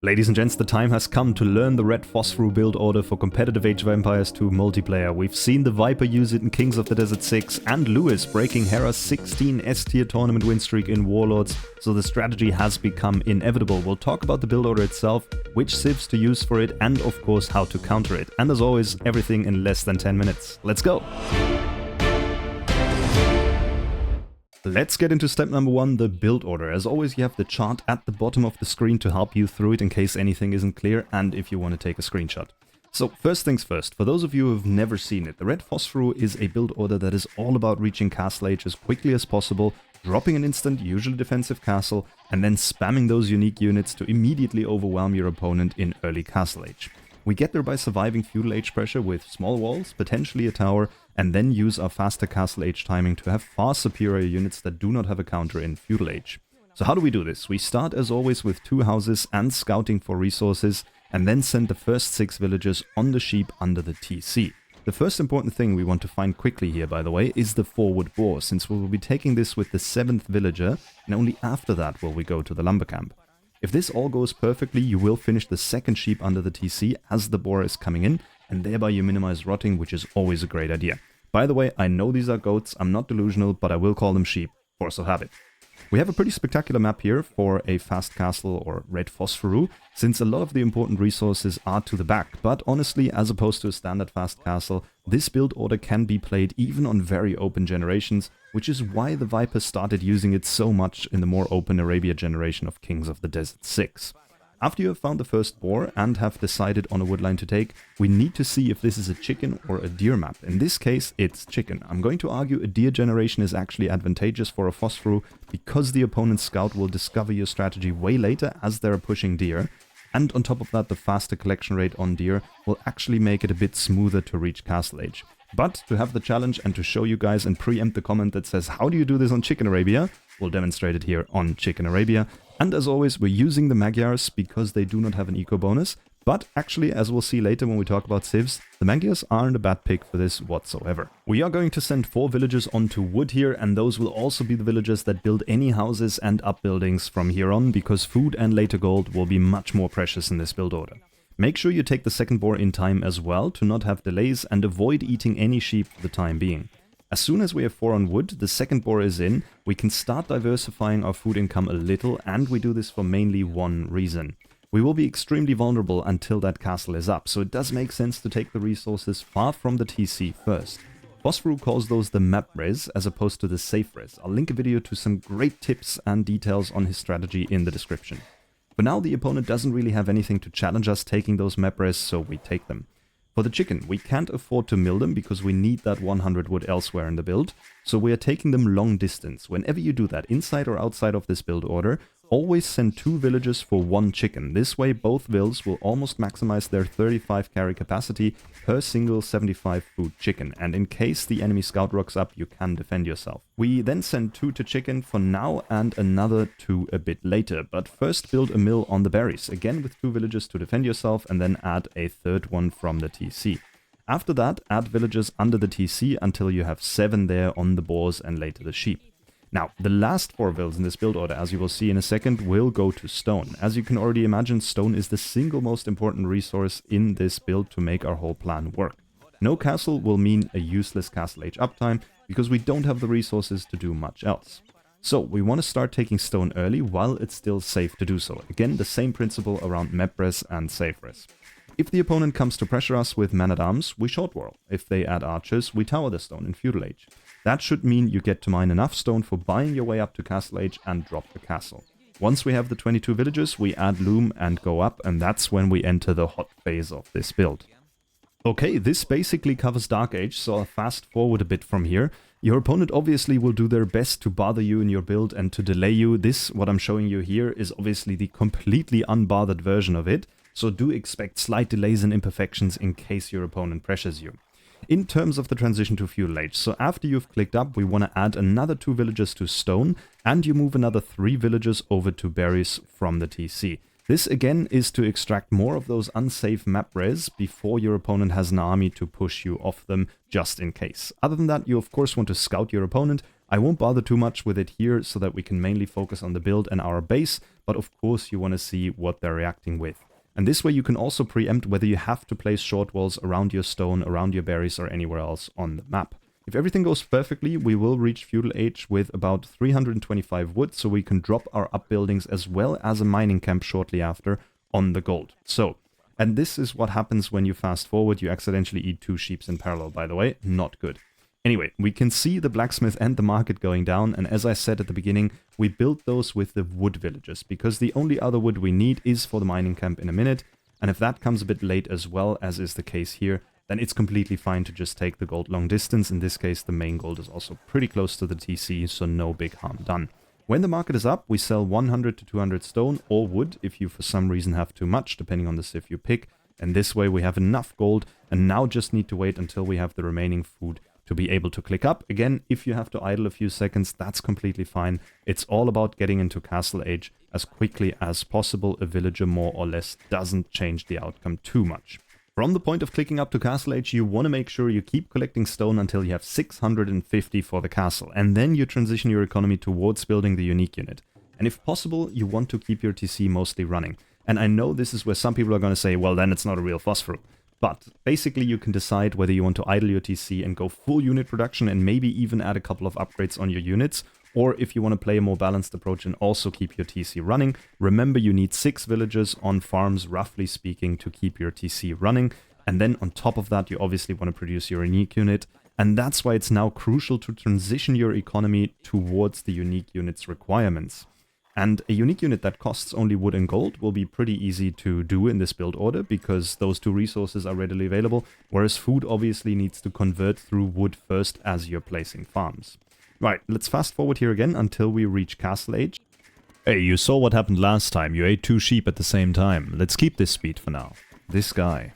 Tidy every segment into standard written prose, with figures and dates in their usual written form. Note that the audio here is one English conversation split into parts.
Ladies and gents, the time has come to learn the red Phosphoru build order for competitive Age of Empires 2 multiplayer. We've seen the Viper use it in Kings of the Desert 6 and Lewis breaking Hera's 16 S-tier tournament win streak in Warlords, so the strategy has become inevitable. We'll talk about the build order itself, which civs to use for it, and of course how to counter it. And as always, everything in less than 10 minutes. Let's go! Let's get into step number 1, the build order. As always, you have the chart at the bottom of the screen to help you through it in case anything isn't clear and if you want to take a screenshot. So first things first, for those of you who have never seen it, the red Phosphoru is a build order that is all about reaching Castle Age as quickly as possible, dropping an instant, usually defensive castle, and then spamming those unique units to immediately overwhelm your opponent in early Castle Age. We get there by surviving Feudal Age pressure with small walls, potentially a tower, and then use our faster Castle Age timing to have far superior units that do not have a counter in Feudal Age. So how do we do this? We start as always with 2 houses and scouting for resources, and then send the first 6 villagers on the sheep under the TC. The first important thing we want to find quickly here, by the way, is the forward boar, since we will be taking this with the 7th villager, and only after that will we go to the lumber camp. If this all goes perfectly, you will finish the second sheep under the TC as the boar is coming in, and thereby you minimize rotting, which is always a great idea. By the way, I know these are goats, I'm not delusional, but I will call them sheep, force of habit. We have a pretty spectacular map here for a fast castle or red Phosphoru, since a lot of the important resources are to the back, but honestly, as opposed to a standard fast castle, this build order can be played even on very open generations, which is why the Viper started using it so much in the more open Arabia generation of Kings of the Desert 6. After you have found the first boar and have decided on a woodline to take, we need to see if this is a chicken or a deer map. In this case, it's chicken. I'm going to argue a deer generation is actually advantageous for a Phosphoru because the opponent's scout will discover your strategy way later as they're pushing deer. And on top of that, the faster collection rate on deer will actually make it a bit smoother to reach Castle Age. But to have the challenge and to show you guys and preempt the comment that says, how do you do this on Chicken Arabia? We'll demonstrate it here on Chicken Arabia. And as always, we're using the Magyars because they do not have an eco bonus. But actually, as we'll see later when we talk about civs, the Magyars aren't a bad pick for this whatsoever. We are going to send 4 villagers onto wood here, and those will also be the villagers that build any houses and upbuildings from here on, because food and later gold will be much more precious in this build order. Make sure you take the second boar in time as well to not have delays and avoid eating any sheep for the time being. As soon as we have 4 on wood, the second boar is in, we can start diversifying our food income a little, and we do this for mainly one reason. We will be extremely vulnerable until that castle is up, so it does make sense to take the resources far from the TC first. Phosphoru calls those the map res as opposed to the safe res. I'll link a video to some great tips and details on his strategy in the description. For now, the opponent doesn't really have anything to challenge us taking those map res, so we take them. For the chicken, we can't afford to mill them because we need that 100 wood elsewhere in the build, so we are taking them long distance. Whenever you do that, inside or outside of this build order, always send 2 villagers for 1 chicken. This way both vills will almost maximize their 35 carry capacity per single 75 food chicken, and in case the enemy scout rocks up, you can defend yourself. We then send 2 to chicken for now and another 2 a bit later, but first build a mill on the berries, again with 2 villagers to defend yourself, and then add a 3rd one from the TC. After that, add villagers under the TC until you have 7 there on the boars and later the sheep. Now, the last 4 vills in this build order, as you will see in a second, will go to stone. As you can already imagine, stone is the single most important resource in this build to make our whole plan work. No castle will mean a useless Castle Age uptime, because we don't have the resources to do much else. So, we want to start taking stone early while it's still safe to do so. Again, the same principle around map res and safe res. If the opponent comes to pressure us with man-at-arms, we short whirl. If they add archers, we tower the stone in Feudal Age. That should mean you get to mine enough stone for buying your way up to Castle Age and drop the castle. Once we have the 22 villagers, we add loom and go up, and that's when we enter the hot phase of this build. Okay, this basically covers Dark Age, so I'll fast forward a bit from here. Your opponent obviously will do their best to bother you in your build and to delay you. This, what I'm showing you here, is obviously the completely unbothered version of it, so do expect slight delays and imperfections in case your opponent pressures you. In terms of the transition to Feudal Age, so after you've clicked up, we want to add another 2 villagers to stone, and you move another 3 villagers over to berries from the TC. This again is to extract more of those unsafe map res before your opponent has an army to push you off them just in case. Other than that, you of course want to scout your opponent, I won't bother too much with it here so that we can mainly focus on the build and our base, but of course you want to see what they're reacting with. And this way you can also preempt whether you have to place short walls around your stone, around your berries, or anywhere else on the map. If everything goes perfectly, we will reach Feudal Age with about 325 wood, so we can drop our upbuildings as well as a mining camp shortly after on the gold. So, and this is what happens when you fast forward. You accidentally eat 2 sheep in parallel, by the way. Not good. Anyway, we can see the blacksmith and the market going down, and as I said at the beginning, we built those with the wood villages, because the only other wood we need is for the mining camp in a minute, and if that comes a bit late as well, as is the case here, then it's completely fine to just take the gold long distance. In this case, the main gold is also pretty close to the TC, so no big harm done. When the market is up, we sell 100 to 200 stone or wood, if you for some reason have too much, depending on the civ you pick, and this way we have enough gold, and now just need to wait until we have the remaining food to be able to click up. Again, if you have to idle a few seconds, that's completely fine. It's all about getting into Castle Age as quickly as possible. A villager more or less doesn't change the outcome too much. From the point of clicking up to Castle Age, you want to make sure you keep collecting stone until you have 650 for the castle, and then you transition your economy towards building the unique unit. And if possible, you want to keep your TC mostly running. And I know this is where some people are going to say, well, then it's not a real Phosphoru. But basically you can decide whether you want to idle your TC and go full unit production and maybe even add a couple of upgrades on your units, or if you want to play a more balanced approach and also keep your TC running. Remember, you need 6 villagers on farms, roughly speaking, to keep your TC running, and then on top of that you obviously want to produce your unique unit, and that's why it's now crucial to transition your economy towards the unique unit's requirements. And a unique unit that costs only wood and gold will be pretty easy to do in this build order, because those 2 resources are readily available, whereas food obviously needs to convert through wood first as you're placing farms. Right, let's fast forward here again until we reach Castle Age. Hey, you saw what happened last time. You ate 2 sheep at the same time. Let's keep this speed for now. This guy.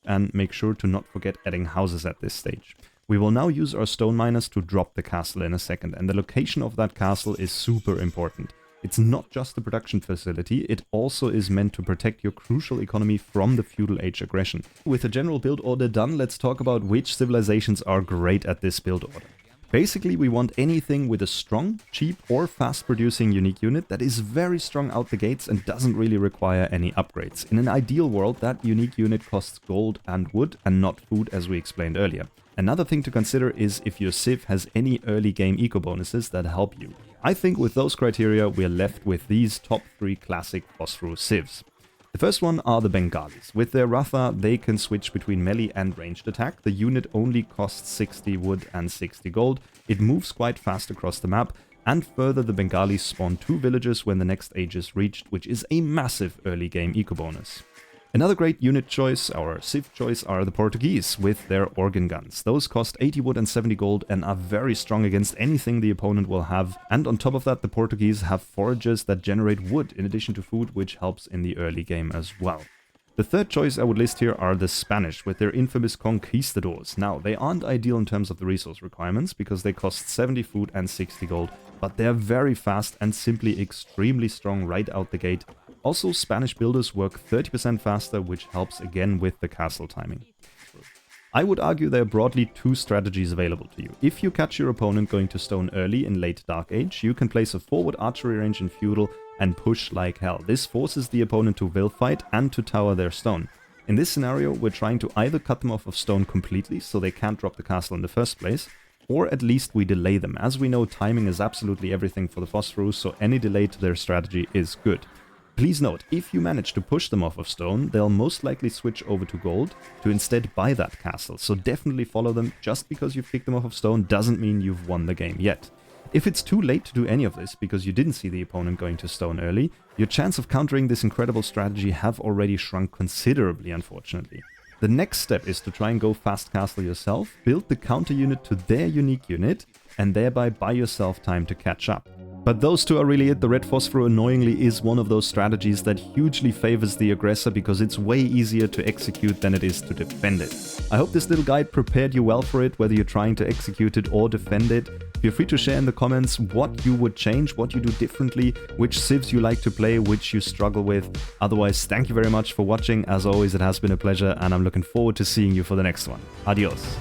And make sure to not forget adding houses at this stage. We will now use our stone miners to drop the castle in a second, and the location of that castle is super important. It's not just a production facility, it also is meant to protect your crucial economy from the Feudal Age aggression. With the general build order done, let's talk about which civilizations are great at this build order. Basically, we want anything with a strong, cheap or fast-producing unique unit that is very strong out the gates and doesn't really require any upgrades. In an ideal world, that unique unit costs gold and wood and not food, as we explained earlier. Another thing to consider is if your civ has any early game eco bonuses that help you. I think with those criteria we're left with these top 3 classic Phosphoru civs. The first one are the Bengalis. With their Ratha they can switch between melee and ranged attack. The unit only costs 60 wood and 60 gold. It moves quite fast across the map, and further the Bengalis spawn 2 villages when the next age is reached, which is a massive early game eco bonus. Another great unit choice, our civ choice, are the Portuguese with their organ guns. Those cost 80 wood and 70 gold and are very strong against anything the opponent will have. And on top of that, the Portuguese have foragers that generate wood in addition to food, which helps in the early game as well. The third choice I would list here are the Spanish with their infamous conquistadors. Now, they aren't ideal in terms of the resource requirements because they cost 70 food and 60 gold, but they're very fast and simply extremely strong right out the gate. Also, Spanish builders work 30% faster, which helps again with the castle timing. I would argue there are broadly 2 strategies available to you. If you catch your opponent going to stone early in late Dark Age, you can place a forward archery range in Feudal and push like hell. This forces the opponent to will fight and to tower their stone. In this scenario, we're trying to either cut them off of stone completely so they can't drop the castle in the first place, or at least we delay them. As we know, timing is absolutely everything for the Phosphoru, so any delay to their strategy is good. Please note, if you manage to push them off of stone, they'll most likely switch over to gold to instead buy that castle, so definitely follow them. Just because you've kicked them off of stone doesn't mean you've won the game yet. If it's too late to do any of this because you didn't see the opponent going to stone early, your chance of countering this incredible strategy have already shrunk considerably, unfortunately. The next step is to try and go fast castle yourself, build the counter unit to their unique unit, and thereby buy yourself time to catch up. But those 2 are really it. The red Phosphoru annoyingly is one of those strategies that hugely favors the aggressor because it's way easier to execute than it is to defend it. I hope this little guide prepared you well for it, whether you're trying to execute it or defend it. Feel free to share in the comments what you would change, what you do differently, which civs you like to play, which you struggle with. Otherwise, thank you very much for watching. As always, it has been a pleasure and I'm looking forward to seeing you for the next one. Adios.